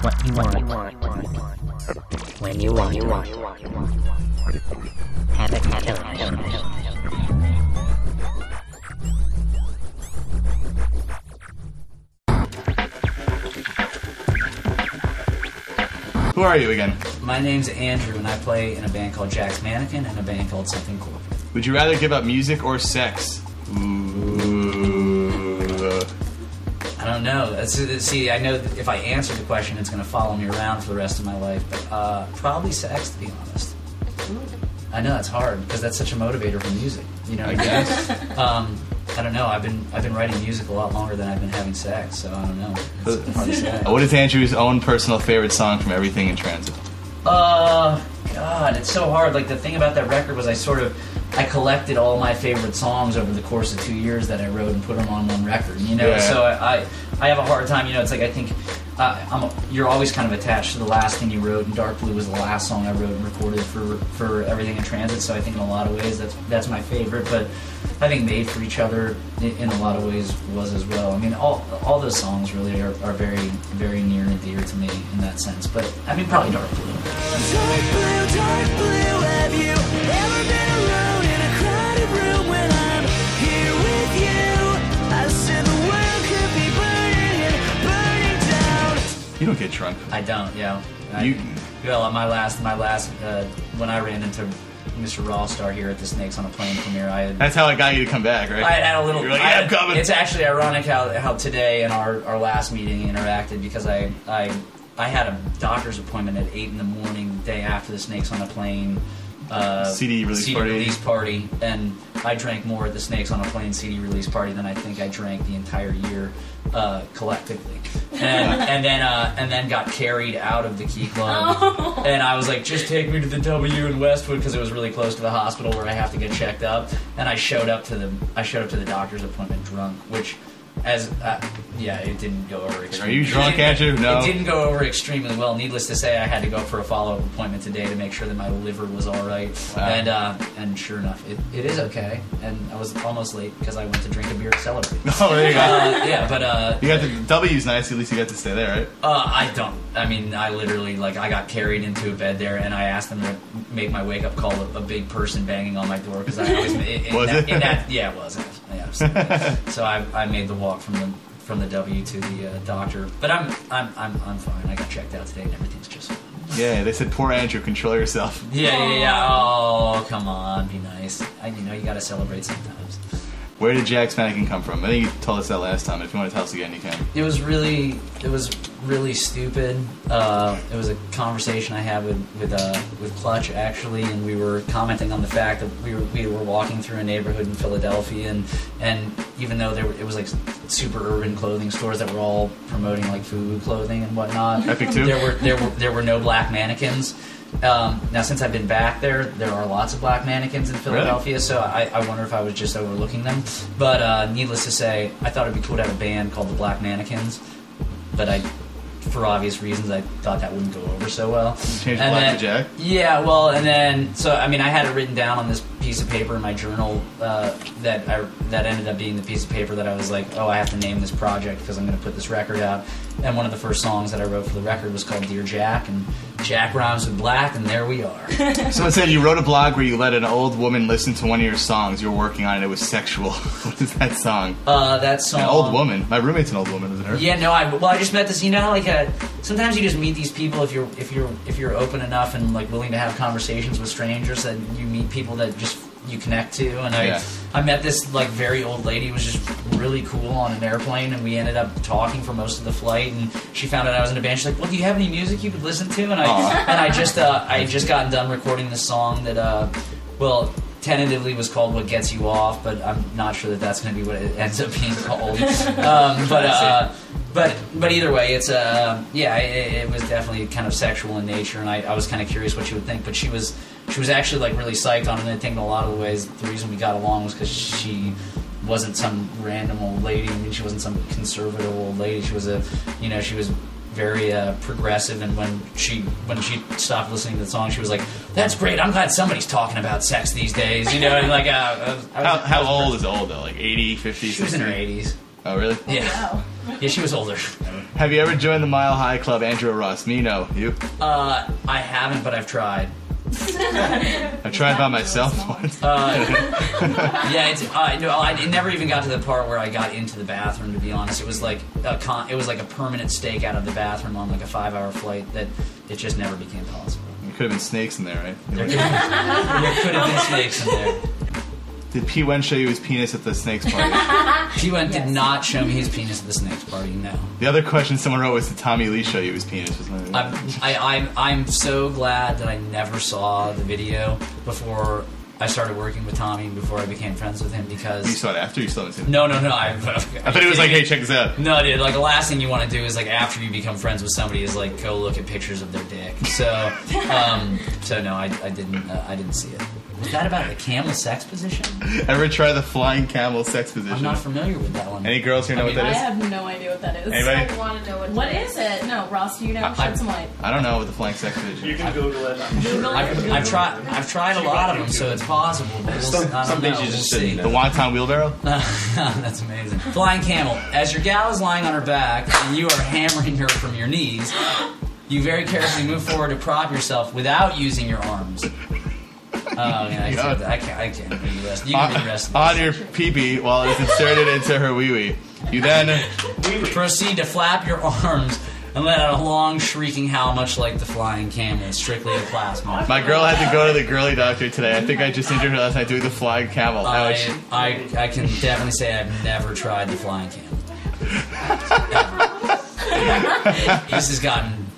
what you want. When you want. Havoc Television. Who are you again? My name's Andrew, and I play in a band called Jack's Mannequin and a band called Something Cool. Would you rather give up music or sex? Ooh. I don't know. See, I know that if I answer the question, it's going to follow me around for the rest of my life. But probably sex, to be honest. I know that's hard because that's such a motivator for music. You know, I guess. I don't know. I've been writing music a lot longer than I've been having sex, so I don't know. It's hard to say. What is Andrew's own personal favorite song from Everything in Transit? God, it's so hard. Like, the thing about that record was I collected all my favorite songs over the course of 2 years that I wrote and put them on one record, you know? Yeah. So I have a hard time, you know, it's like I think you're always kind of attached to the last thing you wrote, and Dark Blue was the last song I wrote and recorded for Everything in Transit, so I think in a lot of ways that's my favorite, but I think Made for Each Other in a lot of ways was as well. I mean, all those songs really are very, very near and dear to me in that sense, but I mean, probably Dark Blue. Dark blue, have you ever been alone in a crowded room when I'm here with you? I said the world could be burning down. You don't get drunk. I don't, yeah. Well, my last when I ran into Mr. Rossstar here at the Snakes on a Plane premiere, that's how I got you to come back, right? I had a little. You're like, yeah, I'm coming. It's actually ironic how today in our last meeting interacted, because I had a doctor's appointment at 8 in the morning, the day after the Snakes on a Plane CD release party, and I drank more at the Snakes on a Plane CD release party than I think I drank the entire year collectively, and then got carried out of the Key Club, and I was like, just take me to the W in Westwood, because it was really close to the hospital where I have to get checked up, and I showed up to the doctor's appointment drunk, which it didn't go over extremely. Are you drunk, Andrew? No. It didn't go over extremely well. Needless to say, I had to go for a follow-up appointment today to make sure that my liver was all right. Wow. And sure enough, it is okay. And I was almost late because I went to drink a beer to celebrate. Oh, there you go. Yeah, but you got the W's nice. At least you got to stay there, right? I don't. I mean, I literally I got carried into a bed there, and I asked them to make my wake-up call a big person banging on my door, because I always yeah, it was. Yeah, so I made the walk from the W to the doctor, but I'm fine. I got checked out today, and everything's just fine. Yeah, they said, poor Andrew, control yourself. Yeah. Oh, come on, be nice. You got to celebrate sometimes. Where did Jack's Mannequin come from? I think you told us that last time. If you want to tell us again, you can. It was really stupid. It was a conversation I had with Clutch, actually, and we were commenting on the fact that we were walking through a neighborhood in Philadelphia, and even though it was like super urban clothing stores that were all promoting like food, clothing, and whatnot, Epic too. There were no black mannequins. Now, since I've been back there are lots of black mannequins in Philadelphia, really? So I wonder if I was just overlooking them. But needless to say, I thought it'd be cool to have a band called the Black Mannequins, but for obvious reasons, I thought that wouldn't go over so well. You changed black to Jack? Yeah, well, and then, I had it written down on this piece of paper in my journal that ended up being the piece of paper that I was like, I have to name this project because I'm going to put this record out. And one of the first songs that I wrote for the record was called Dear Jack, and Jack rhymes with black, and there we are. Someone said you wrote a blog where you let an old woman listen to one of your songs. You were working on it. It was sexual. What is that song? That song. An old woman. My roommate's an old woman, isn't her? Yeah, no. I just met this. You know, sometimes you just meet these people if you're open enough and willing to have conversations with strangers, that you meet people that just you connect to. And I met this very old lady who was just really cool on an airplane, and we ended up talking for most of the flight, and she found out I was in a band. She's like, well, do you have any music you could listen to? And I had just gotten done recording this song that tentatively was called What Gets You Off, but I'm not sure that that's going to be what it ends up being called. But either way, it's it was definitely kind of sexual in nature, and I was kind of curious what she would think. But she was actually really psyched on it, and I think in a lot of the ways the reason we got along was because she wasn't some random old lady. I mean, she wasn't some conservative old lady. She was she was very progressive, and when she stopped listening to the song, she was like, "That's great. I'm glad somebody's talking about sex these days." You know, and how old is old though? 80, 50? She was in her 80s. Oh, really? Yeah. Yeah, she was older. Have you ever joined the Mile High Club, Andrew or Ross? Me, no. You? I haven't, but I've tried. I tried by myself once. Yeah, it never even got to the part where I got into the bathroom. To be honest, it was like a permanent stake out of the bathroom on like a 5-hour flight that it just never became possible. There could have been snakes in there, right? There could have been snakes in there. Did P. Wen show you his penis at the snakes party? P. Wen did not show me his penis at the snakes party. No. The other question someone wrote was, did Tommy Lee show you his penis? I'm so glad that I never saw the video before I started working with Tommy, before I became friends with him, because... You saw it after? You saw it? No. I thought he was like, hey, check this out. No, dude, like the last thing you want to do is like after you become friends with somebody is like go look at pictures of their dick. So, no, I didn't see it. Was that about the camel sex position? Ever try the flying camel sex position? I'm not familiar with that one. Any girls here know what that is? I have no idea what that is. Anybody? I want to know what is it. No, Ross, do you know? Shed some light. I don't know what the flying sex position. You can Google it. I've tried a lot of them, so it's possible. But Some things you just see. shouldn't The wonton wheelbarrow? That's amazing. Flying camel. As your gal is lying on her back and you are hammering her from your knees, you very carefully move forward to prop yourself without using your arms. Oh, yeah, I can't read the rest. You can read the rest. On your pee-pee while it's inserted into her wee-wee. You then proceed to flap your arms and let out a long shrieking howl, much like the flying camel, strictly a plasma. My girl had to go to the girly doctor today. I think I just injured her last night doing the flying camel. I can definitely say I've never tried the flying camel.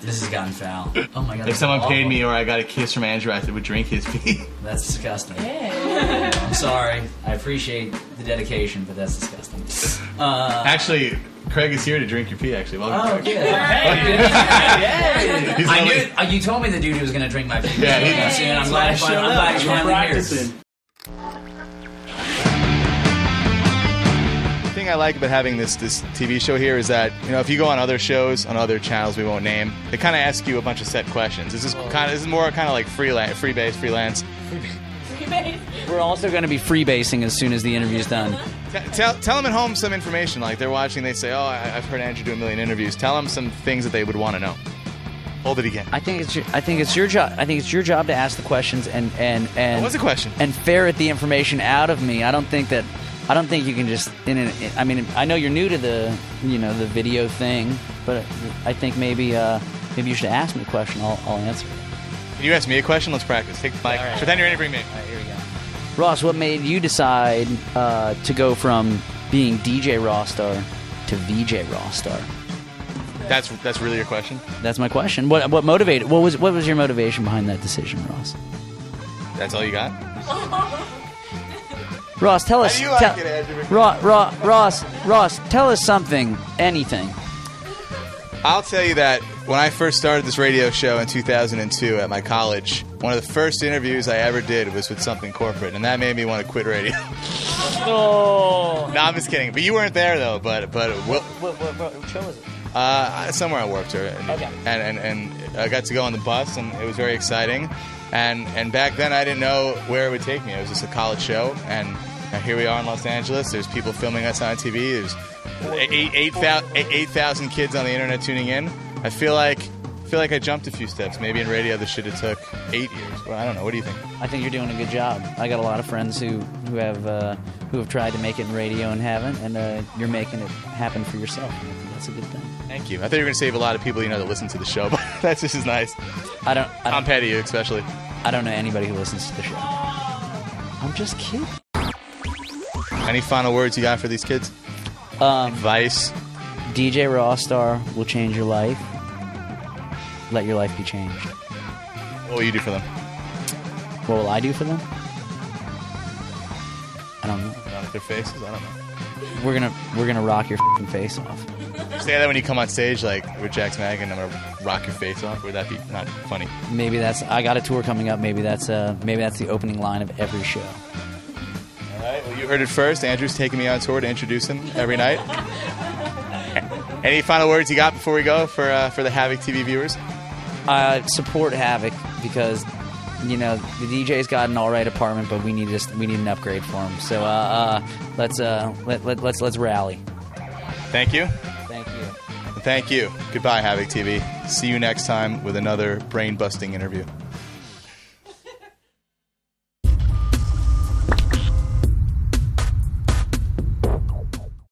This has gotten foul. Oh my god. If someone paid me or I got a kiss from Andrew, I would drink his pee. That's disgusting. Yeah. I'm sorry. I appreciate the dedication, but that's disgusting. Actually, Craig is here to drink your pee, actually. Welcome, Craig. Hey! He's I only- knew you told me the dude was going to drink my pee. Yeah, I'm glad he's finally here. The thing I like about having this TV show here is that, you know, if you go on other shows, on other channels we won't name, they kind of ask you a bunch of set questions. This is more kind of like freelance. We're also going to be freebasing as soon as the interview's done. Tell them at home some information. Like they're watching, they say, "Oh, I've heard Andrew do a million interviews." Tell them some things that they would want to know. Hold it again. I think it's your job. I think it's your job to ask the questions and What's the question? And ferret the information out of me. I don't think you can just I mean, I know you're new to the the video thing, but I think maybe you should ask me a question. I'll answer it. Can you ask me a question? Let's practice. Take the mic. All right. Pretend you're interviewing me. All right, here we go. Ross, what made you decide to go from being DJ Rossstar to VJ Rossstar? That's really your question? That's my question. What motivated? What was your motivation behind that decision, Ross? That's all you got? Ross, tell us. How do you like it, Andrew? Ross, tell us something, anything. I'll tell you that when I first started this radio show in 2002 at my college, one of the first interviews I ever did was with something corporate, and that made me want to quit radio. Oh. No, I'm just kidding. But you weren't there though. But What show was it? Somewhere I worked, Okay. and I got to go on the bus, and it was very exciting. And back then I didn't know where it would take me. It was just a college show, and here we are in Los Angeles. There's people filming us on TV. There's 8,000 kids on the internet tuning in. I feel like I jumped a few steps. Maybe in radio this should have took 8 years. Well, I don't know. What do you think? I think you're doing a good job. I got a lot of friends who have tried to make it in radio and haven't, and you're making it happen for yourself. And I think that's a good thing. Thank you. I thought you were going to save a lot of people that listen to the show, but that's just as nice. I'm petty, you especially. I don't know anybody who listens to the show. I'm just kidding. Any final words you got for these kids? Advice? DJ Rossstar will change your life. Let your life be changed. What will you do for them? What will I do for them? I don't know. Down at their faces? I don't know. We're gonna rock your f***ing face off. Say that when you come on stage, like with Jack's Mag, and I'm gonna rock your face off. Would that be not funny? Maybe I got a tour coming up. Maybe that's the opening line of every show. All right. Well, you heard it first. Andrew's taking me on tour to introduce him every night. Any final words you got before we go for the Havoc TV viewers? Support Havoc because the DJ's got an all right apartment, but we need an upgrade for him. So let's rally. Thank you. Thank you. And thank you. Goodbye, Havoc TV. See you next time with another brain-busting interview.